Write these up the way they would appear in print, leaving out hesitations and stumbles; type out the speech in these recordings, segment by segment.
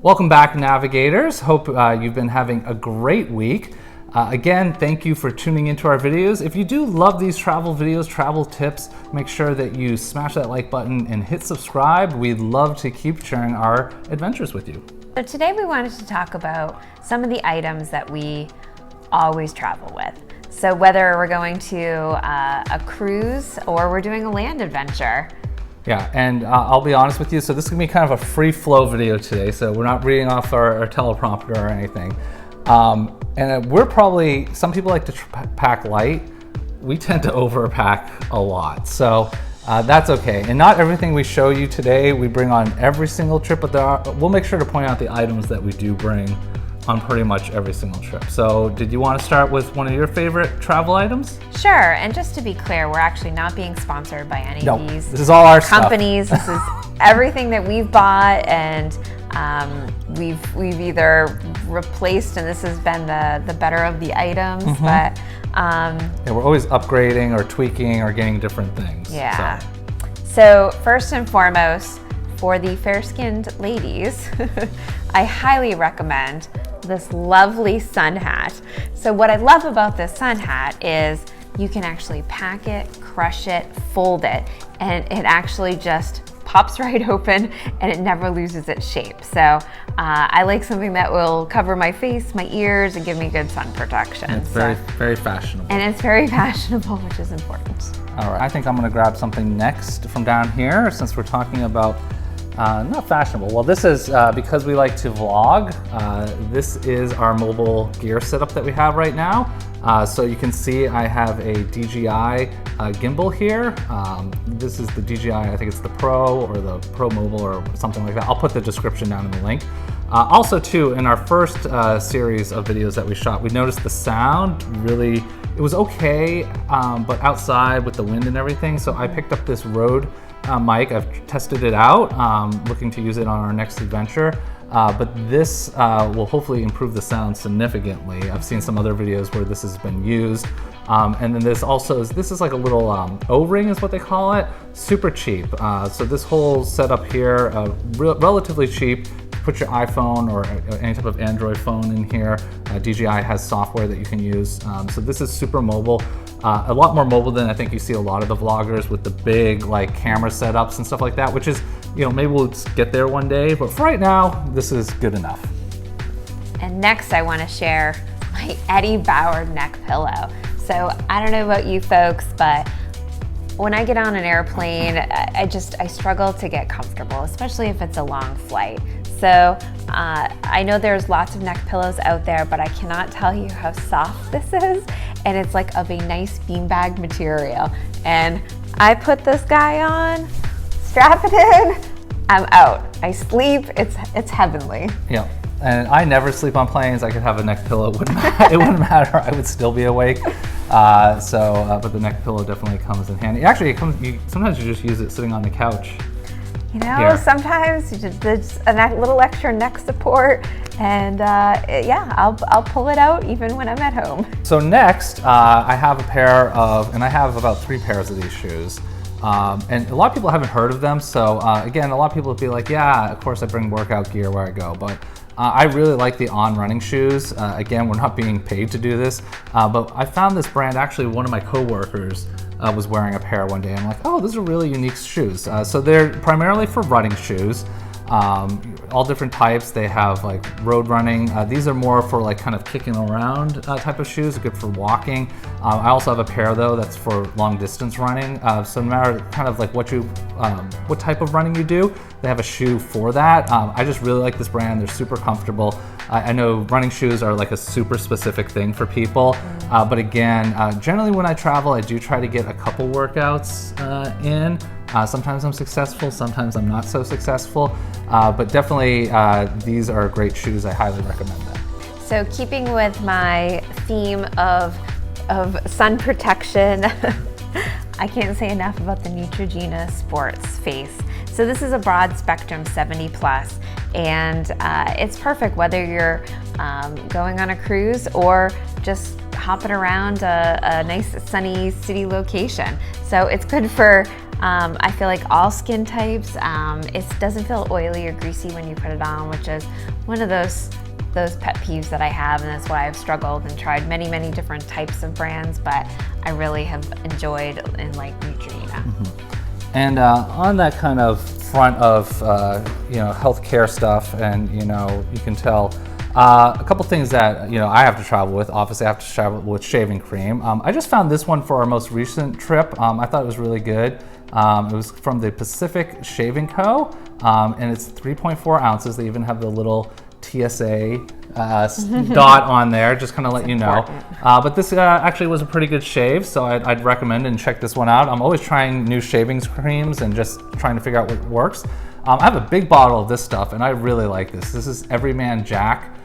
Welcome back, navigators. Hope you've been having a great week. Again, thank you for tuning into our videos. If you do love these travel videos, travel tips, make sure that you smash that like button and hit subscribe. We'd love to keep sharing our adventures with you. So today we wanted to talk about some of the items that we always travel with. So whether we're going to a cruise or we're doing a land adventure. Yeah, and I'll be honest with you, so this is gonna be kind of a free flow video today, so we're not reading off our teleprompter or anything. And we're probably, some people like to pack light. We tend to overpack a lot, so that's okay. And not everything we show you today we bring on every single trip, but we'll make sure to point out the items that we do bring on pretty much every single trip. So did you want to start with one of your favorite travel items? Sure, and just to be clear, we're actually not being sponsored by any of these this is all our companies. Stuff. This is everything that we've bought, and we've either replaced, and this has been the better of the items, but yeah, we're always upgrading or tweaking or getting different things. Yeah. So first and foremost, for the fair-skinned ladies, I highly recommend this lovely sun hat. So what I love about this sun hat is you can actually pack it, crush it, fold it, and it actually just pops right open and it never loses its shape. So I like something that will cover my face, my ears, and give me good sun protection. And it's very fashionable. And it's very fashionable, which is important. All right, I think I'm gonna grab something next from down here since we're talking about not fashionable. Well, this is because we like to vlog. This is our mobile gear setup that we have right now. So you can see I have a DJI gimbal here. This is the DJI, I think it's the Pro or the Pro Mobile or something like that. I'll put the description down in the link. Also too, in our first series of videos that we shot, we noticed the sound really, it was okay, but outside with the wind and everything. So I picked up this Rode mic. I've tested it out, looking to use it on our next adventure. But this will hopefully improve the sound significantly. I've seen some other videos where this has been used. And then this also is like a little O-ring is what they call it. Super cheap. So this whole setup here, relatively cheap. Put your iPhone or any type of Android phone in here. DJI has software that you can use. So this is super mobile. A lot more mobile than I think you see a lot of the vloggers with the big like camera setups and stuff like that, which is, you know, maybe we'll get there one day, but for right now, this is good enough. And next I want to share my Eddie Bauer neck pillow. So I don't know about you folks, but when I get on an airplane, I struggle to get comfortable, especially if it's a long flight. So I know there's lots of neck pillows out there, but I cannot tell you how soft this is. And it's like of a nice beanbag material. And I put this guy on, strap it in, I'm out. I sleep, it's heavenly. Yeah, and I never sleep on planes. I could have a neck pillow, it wouldn't matter, I would still be awake. But the neck pillow definitely comes in handy. Actually, sometimes you just use it sitting on the couch. You know, sometimes there's a little extra neck support, and yeah, I'll pull it out even when I'm at home. So next, I have a pair of, and I have about 3 pairs of these shoes. And a lot of people haven't heard of them, so again, a lot of people would be like, yeah, of course I bring workout gear where I go, but I really like the On running shoes. Again, we're not being paid to do this, but I found this brand, actually one of my coworkers was wearing a pair one day. I'm like, oh, those are really unique shoes. So they're primarily for running shoes. All different types. They have like road running. These are more for like kind of kicking around type of shoes, good for walking. I also have a pair though that's for long distance running. So no matter kind of like what type of running you do, they have a shoe for that. I just really like this brand. They're super comfortable. I know running shoes are like a super specific thing for people, but again, generally when I travel, I do try to get a couple workouts in. Sometimes I'm successful, sometimes I'm not so successful, but definitely these are great shoes. I highly recommend them. So keeping with my theme of sun protection, I can't say enough about the Neutrogena Sports Face. So this is a broad spectrum 70 plus, and it's perfect whether you're going on a cruise or just hopping around a nice sunny city location. So it's good for, I feel like all skin types. It doesn't feel oily or greasy when you put it on, which is one of those pet peeves that I have, and that's why I've struggled and tried many different types of brands, but I really have enjoyed and like Neutrogena. And on that kind of front of healthcare stuff, and you can tell a couple things that I have to travel with. Obviously, I have to travel with shaving cream. I just found this one for our most recent trip. I thought it was really good. It was from the Pacific Shaving Co. And it's 3.4 ounces. They even have the little TSA dot on there, just kind of let you know. But this actually was a pretty good shave, so I'd recommend and check this one out. I'm always trying new shaving creams and just trying to figure out what works. I have a big bottle of this stuff, and I really like this. This is Everyman Jack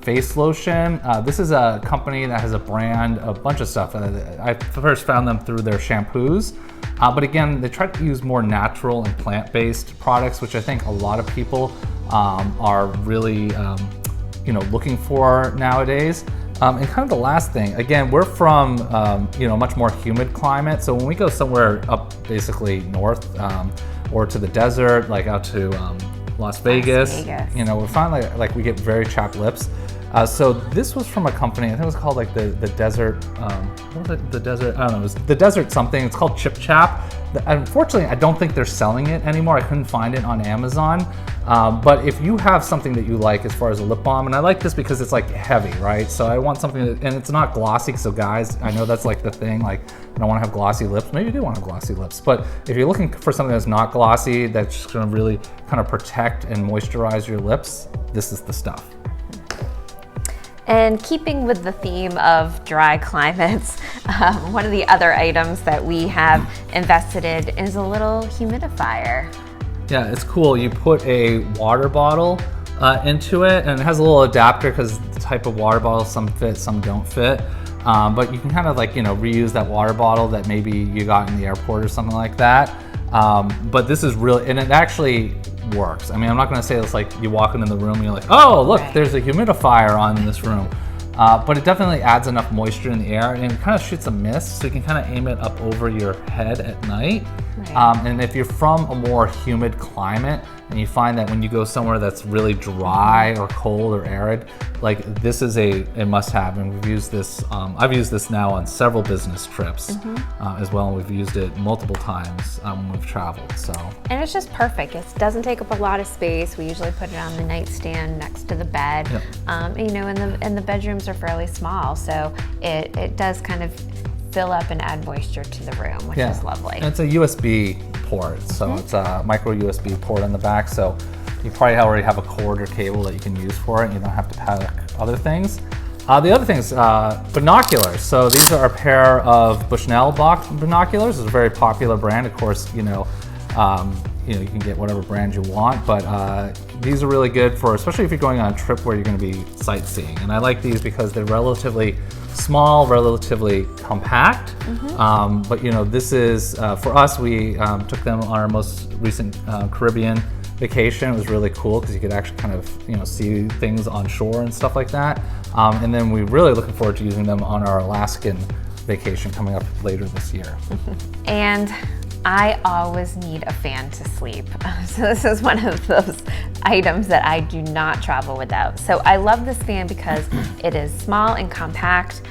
face lotion. This is a company that has a brand, a bunch of stuff. I first found them through their shampoos. But again, they try to use more natural and plant-based products, which I think a lot of people are really looking for nowadays. And kind of the last thing, again, we're from much more humid climate. So when we go somewhere up basically north or to the desert, like out to Las Vegas, we find like we get very chapped lips. So this was from a company, I think it was called like the Desert, what was it? The Desert, I don't know, it was the Desert something. It's called Chip Chap. Unfortunately, I don't think they're selling it anymore. I couldn't find it on Amazon. But if you have something that you like as far as a lip balm, and I like this because it's like heavy, right? So I want something that, and it's not glossy. So guys, I know that's like the thing, like I don't want to have glossy lips. Maybe you do want to have glossy lips, but if you're looking for something that's not glossy, that's just going to really kind of protect and moisturize your lips, this is the stuff. And keeping with the theme of dry climates, one of the other items that we have invested in is a little humidifier. Yeah, it's cool. You put a water bottle into it, and it has a little adapter because the type of water bottle, some fit, some don't fit. But you can kind of reuse that water bottle that maybe you got in the airport or something like that. But this is really, and it actually works. I mean, I'm not going to say it's like you walk into the room and you're like, oh, look, there's a humidifier on in this room. But it definitely adds enough moisture in the air, and it kind of shoots a mist, so you can kind of aim it up over your head at night. And if you're from a more humid climate, and you find that when you go somewhere that's really dry or cold or arid, like this is a must-have. And we've used this, I've used this now on several business trips as well, and we've used it multiple times when we've traveled. So. And it's just perfect. It doesn't take up a lot of space. We usually put it on the nightstand next to the bed. Yep. And the bedrooms are fairly small, so it does kind of fill up and add moisture to the room, which is lovely. And it's a USB port, so it's a micro USB port on the back, so you probably already have a cord or cable that you can use for it. You don't have to pack other things. The other thing is binoculars. So these are a pair of Bushnell box binoculars. It's a very popular brand. Of course, you can get whatever brand you want, but these are really good for, especially if you're going on a trip where you're going to be sightseeing. And I like these because they're relatively small, relatively compact. But this is, for us, we took them on our most recent Caribbean vacation. It was really cool because you could actually kind of, see things on shore and stuff like that. And then we're really looking forward to using them on our Alaskan vacation coming up later this year. And I always need a fan to sleep. So this is one of those items that I do not travel without. So I love this fan because it is small and compact.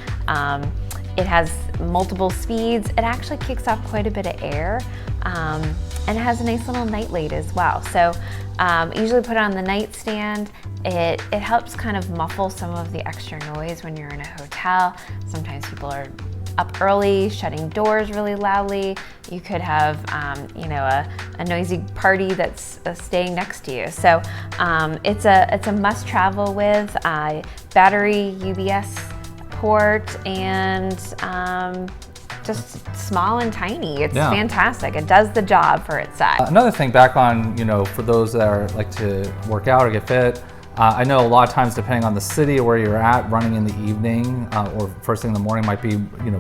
It has multiple speeds. It actually kicks off quite a bit of air. And it has a nice little nightlight as well. So usually put it on the nightstand. It helps kind of muffle some of the extra noise when you're in a hotel. Sometimes people are up early, shutting doors really loudly. You could have, a noisy party that's staying next to you. So it's a must travel with. Battery, UBS port, and just small and tiny. It's fantastic. It does the job for its size. Another thing back on, for those that like to work out or get fit, I know a lot of times, depending on the city or where you're at, running in the evening or first thing in the morning might be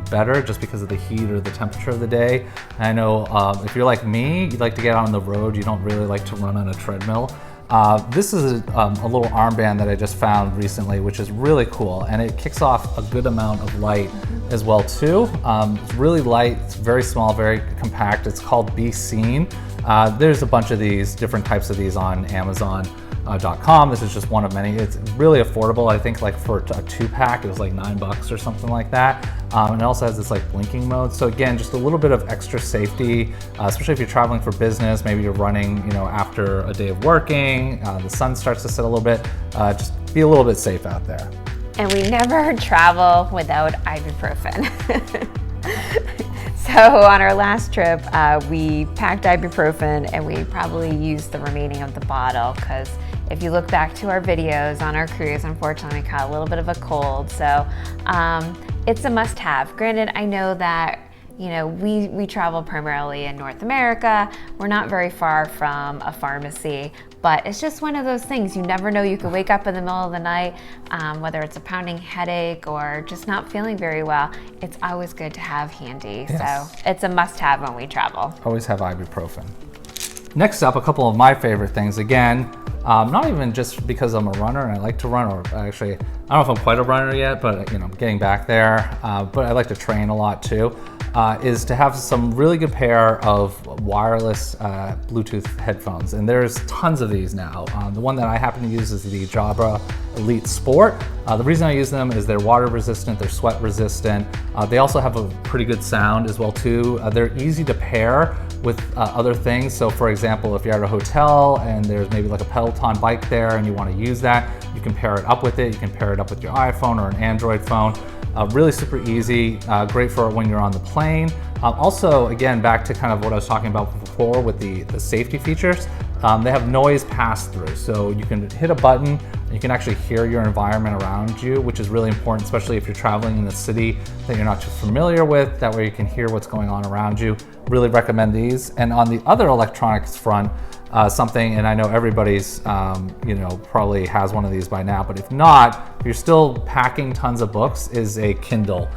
better just because of the heat or the temperature of the day. And I know if you're like me, you like to get out on the road, you don't really like to run on a treadmill. This is a little armband that I just found recently, which is really cool, and it kicks off a good amount of light as well too. It's really light, it's very small, very compact. It's called Be Seen. There's a bunch of these, different types of these on Amazon.com. This is just one of many. It's really affordable. I think like for a 2-pack, it was like $9 or something like that. And it also has this like blinking mode. So again, just a little bit of extra safety, especially if you're traveling for business. Maybe you're running, after a day of working, the sun starts to set a little bit. Just be a little bit safe out there. And we never travel without ibuprofen. So on our last trip, we packed ibuprofen and we probably used the remaining of the bottle because if you look back to our videos on our cruise, unfortunately we caught a little bit of a cold. So it's a must-have. Granted, I know that we travel primarily in North America. We're not very far from a pharmacy, but it's just one of those things. You never know. You could wake up in the middle of the night, whether it's a pounding headache or just not feeling very well. It's always good to have handy. Yes. So it's a must-have when we travel. Always have ibuprofen. Next up, a couple of my favorite things. Again, not even just because I'm a runner and I like to run, or actually, I don't know if I'm quite a runner yet, but getting back there. But I like to train a lot too. Is to have some really good pair of wireless Bluetooth headphones. And there's tons of these now. The one that I happen to use is the Jabra Elite Sport. The reason I use them is they're water resistant, they're sweat resistant. They also have a pretty good sound as well too. They're easy to pair with other things. So for example, if you're at a hotel and there's maybe like a Peloton bike there and you want to use that, you can pair it up with it. You can pair it up with your iPhone or an Android phone. Really super easy, great for when you're on the plane. Also, again, back to kind of what I was talking about before with the safety features, they have noise pass-through. So you can hit a button, and you can actually hear your environment around you, which is really important, especially if you're traveling in a city that you're not too familiar with. That way you can hear what's going on around you. Really recommend these. And on the other electronics front, something, and I know everybody's, probably has one of these by now, but if not, if you're still packing tons of books, is a Kindle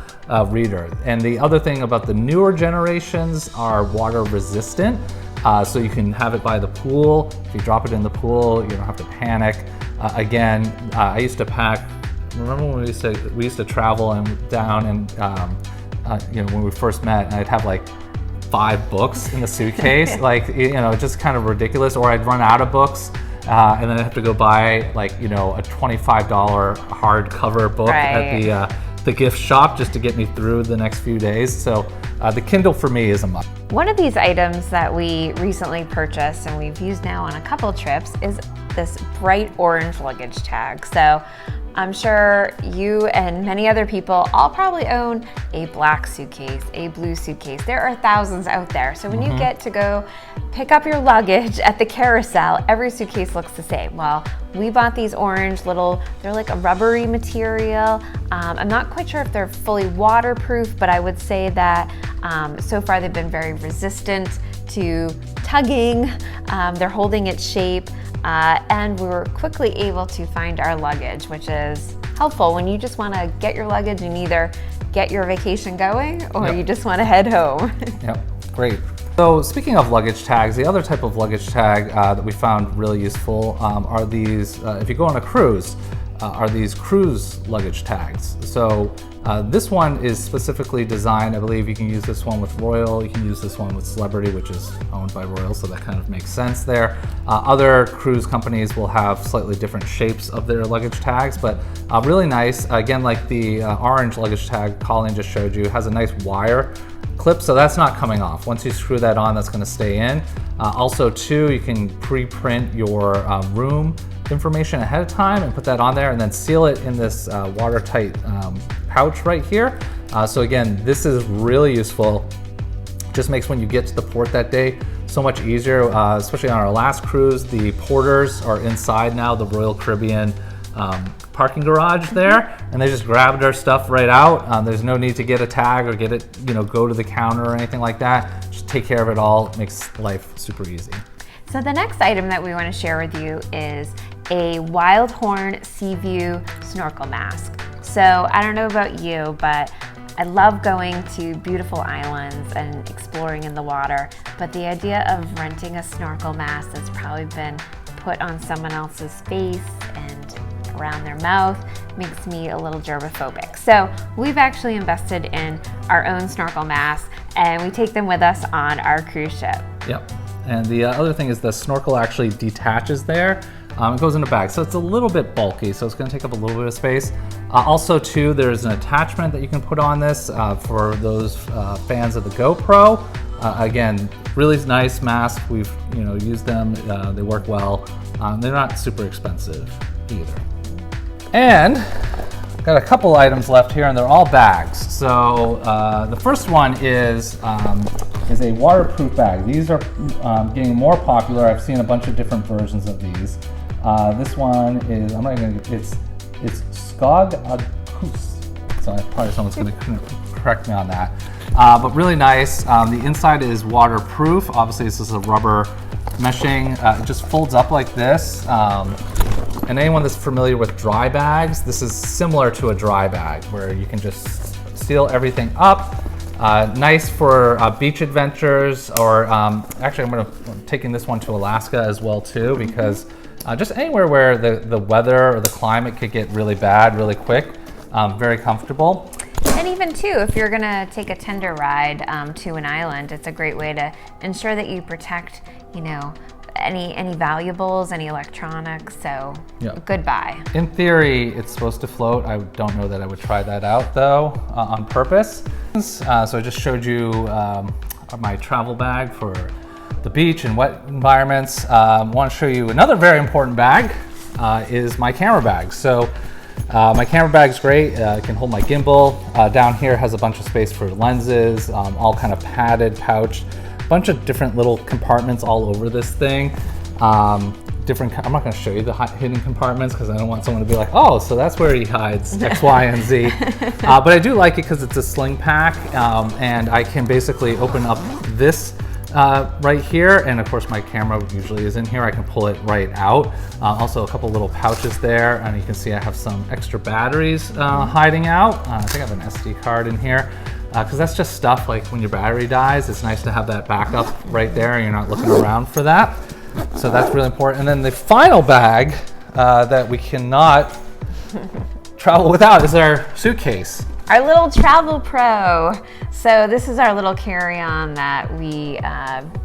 reader. And the other thing about the newer generations are water resistant, so you can have it by the pool. If you drop it in the pool, you don't have to panic. Again, I used to pack, remember when we used to travel and down and, when we first met, and I'd have like 5 books in the suitcase, just kind of ridiculous. Or I'd run out of books, and then I'd have to go buy like, a $25 hardcover book at the gift shop just to get me through the next few days. So the Kindle for me is a must. One of these items that we recently purchased and we've used now on a couple trips is this bright orange luggage tag. So I'm sure you and many other people all probably own a black suitcase, a blue suitcase. There are thousands out there. So when you get to go pick up your luggage at the carousel, every suitcase looks the same. Well, we bought these orange they're like a rubbery material. I'm not quite sure if they're fully waterproof, but I would say that so far they've been very resistant to tugging. They're holding its shape. And we were quickly able to find our luggage, which is helpful when you just want to get your luggage and either get your vacation going or you just want to head home. Yep, great. So speaking of luggage tags, the other type of luggage tag that we found really useful are these, if you go on a cruise, are these cruise luggage tags. So this one is specifically designed, I believe you can use this one with Royal, you can use this one with Celebrity, which is owned by Royal, so that kind of makes sense there. Other cruise companies will have slightly different shapes of their luggage tags, but really nice. Again, like the orange luggage tag Colleen just showed you, has a nice wire clip, so that's not coming off. Once you screw that on, that's gonna stay in. Also too, you can pre-print your room information ahead of time and put that on there and then seal it in this watertight pouch right here. So again, this is really useful. Just makes when you get to the port that day so much easier, especially on our last cruise. The porters are inside now, the Royal Caribbean parking garage there, and they just grabbed our stuff right out. There's no need to get a tag or get it, go to the counter or anything like that. Just take care of it all. It makes life super easy. So the next item that we want to share with you is a Wild Horn Sea View Snorkel Mask. So I don't know about you, but I love going to beautiful islands and exploring in the water, but the idea of renting a snorkel mask has probably been put on someone else's face and around their mouth makes me a little germophobic. So we've actually invested in our own snorkel masks, and we take them with us on our cruise ship. Yep. And the other thing is the snorkel actually detaches there. It goes in a bag, so it's a little bit bulky, so it's going to take up a little bit of space. Also, too, there's an attachment that you can put on this for those fans of the GoPro. Again, really nice mask. We've used them. They work well. They're not super expensive either. And got a couple items left here, and they're all bags. So the first one is a waterproof bag. These are getting more popular. I've seen a bunch of different versions of these. This one is, it's Skog Acus. So probably someone's going to correct me on that. But really nice. The inside is waterproof. Obviously, this is a rubber meshing. It just folds up like this. And anyone that's familiar with dry bags, this is similar to a dry bag where you can just seal everything up. Nice for beach adventures, or actually I'm taking this one to Alaska as well too, because just anywhere where the weather or the climate could get really bad really quick, very comfortable. And even too, if you're gonna take a tender ride to an island, it's a great way to ensure that you protect, any valuables, any electronics. So good buy. In theory, it's supposed to float. I don't know that I would try that out though on purpose. So I just showed you my travel bag for the beach and wet environments. I want to show you another very important bag is my camera bag. So my camera bag is great. It can hold my gimbal. Down here has a bunch of space for lenses, all kind of padded pouch, bunch of different little compartments all over this thing. I'm not going to show you the hidden compartments because I don't want someone to be like, oh, so that's where he hides X, Y, and Z. But I do like it because it's a sling pack, and I can basically open up this right here, and of course my camera usually is in here. I can pull it right out. Also a couple little pouches there, and you can see I have some extra batteries hiding out. I think I have an SD card in here, because that's just stuff like when your battery dies, it's nice to have that backup right there and you're not looking around for that. So that's really important. And then the final bag that we cannot travel without is our suitcase. Our little Travel Pro. So this is our little carry-on that we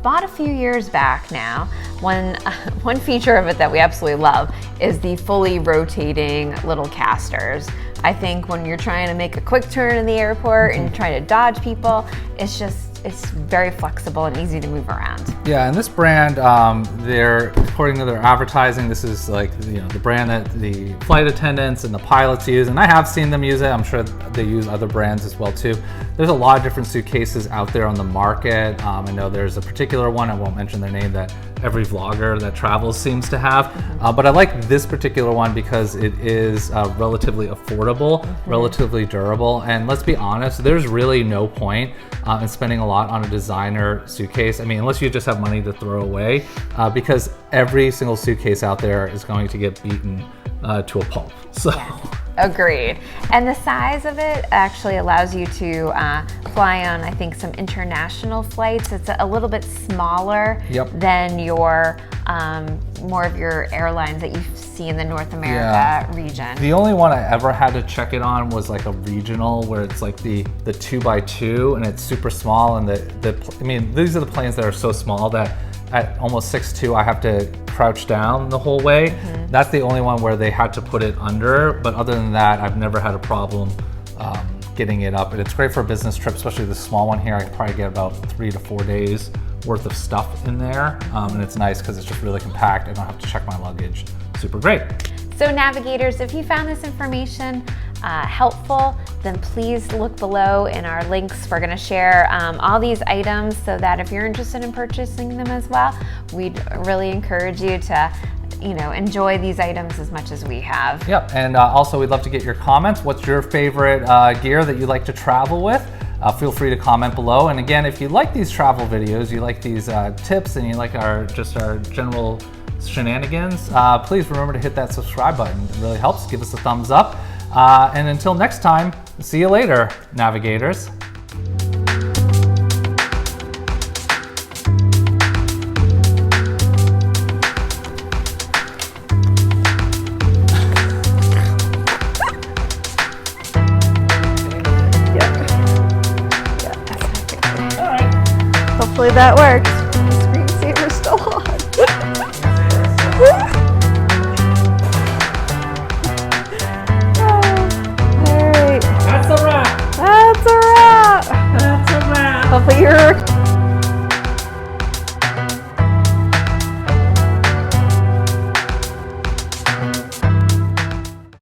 bought a few years back now. One feature of it that we absolutely love is the fully rotating little casters. I think when you're trying to make a quick turn in the airport and trying to dodge people, it's very flexible and easy to move around. Yeah, and this brand, according to their advertising, this is like the brand that the flight attendants and the pilots use, and I have seen them use it. I'm sure they use other brands as well too. There's a lot of different suitcases out there on the market. I know there's a particular one, I won't mention their name, that every vlogger that travels seems to have. But I like this particular one because it is relatively affordable, relatively durable, and let's be honest, there's really no point in spending a lot on a designer suitcase. I mean, unless you just have money to throw away, because every single suitcase out there is going to get beaten to a pulp. So. Yes. Agreed. And the size of it actually allows you to fly on, I think, some international flights. It's a little bit smaller than your more of your airlines that you see in the North America region. The only one I ever had to check it on was like a regional, where it's like the 2x2 and it's super small, and I mean, these are the planes that are so small that at almost 6'2", I have to crouch down the whole way. That's the only one where they had to put it under, but other than that, I've never had a problem getting it up. And it's great for a business trip, especially the small one here. I could probably get about 3 to 4 days worth of stuff in there. And it's nice because it's just really compact. I don't have to check my luggage. Super great. So navigators, if you found this information helpful, then please look below in our links. We're gonna share all these items so that if you're interested in purchasing them as well, we'd really encourage you to enjoy these items as much as we have. Yep, and also we'd love to get your comments. What's your favorite gear that you like to travel with? Feel free to comment below. And again, if you like these travel videos, you like these tips, and you like our general shenanigans, please remember to hit that subscribe button. It really helps. Give us a thumbs up. And until next time, see you later, navigators. Hopefully that works. The screensaver's still on. All right. That's a wrap. That's a wrap. That's a wrap. Hopefully your